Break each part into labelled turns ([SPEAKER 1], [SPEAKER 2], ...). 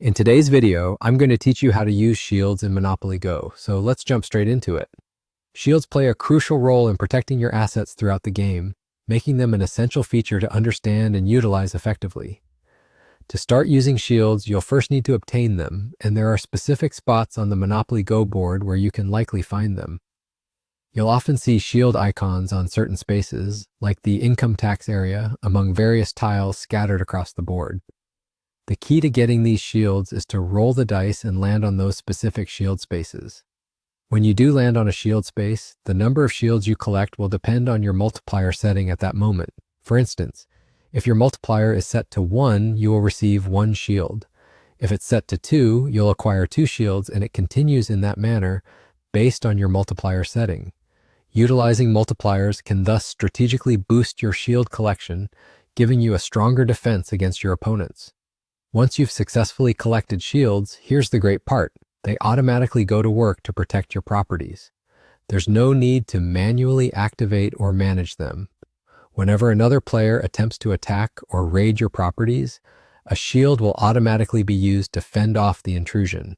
[SPEAKER 1] In today's video, I'm going to teach you how to use shields in Monopoly Go, so let's jump straight into it. Shields play a crucial role in protecting your assets throughout the game, making them an essential feature to understand and utilize effectively. To start using shields, you'll first need to obtain them, and there are specific spots on the Monopoly Go board where you can likely find them. You'll often see shield icons on certain spaces, like the income tax area, among various tiles scattered across the board. The key to getting these shields is to roll the dice and land on those specific shield spaces. When you do land on a shield space, the number of shields you collect will depend on your multiplier setting at that moment. For instance, if your multiplier is set to 1, you will receive 1 shield. If it's set to 2, you'll acquire 2 shields, and it continues in that manner based on your multiplier setting. Utilizing multipliers can thus strategically boost your shield collection, giving you a stronger defense against your opponents. Once you've successfully collected shields, here's the great part. They automatically go to work to protect your properties. There's no need to manually activate or manage them. Whenever another player attempts to attack or raid your properties, a shield will automatically be used to fend off the intrusion.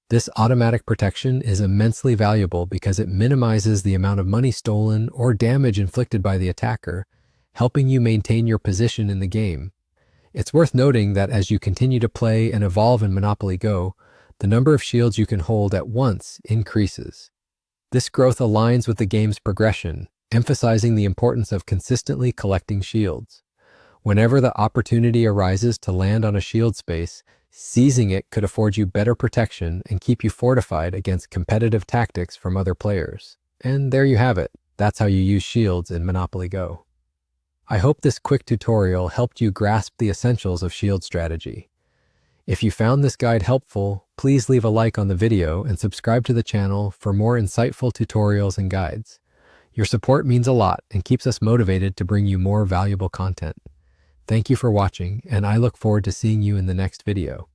[SPEAKER 1] This automatic protection is immensely valuable because it minimizes the amount of money stolen or damage inflicted by the attacker, helping you maintain your position in the game. It's worth noting that as you continue to play and evolve in Monopoly Go, the number of shields you can hold at once increases. This growth aligns with the game's progression, emphasizing the importance of consistently collecting shields. Whenever the opportunity arises to land on a shield space, seizing it could afford you better protection and keep you fortified against competitive tactics from other players. And there you have it. That's how you use shields in Monopoly Go. I hope this quick tutorial helped you grasp the essentials of shield strategy. If you found this guide helpful, please leave a like on the video and subscribe to the channel for more insightful tutorials and guides. Your support means a lot and keeps us motivated to bring you more valuable content. Thank you for watching, and I look forward to seeing you in the next video.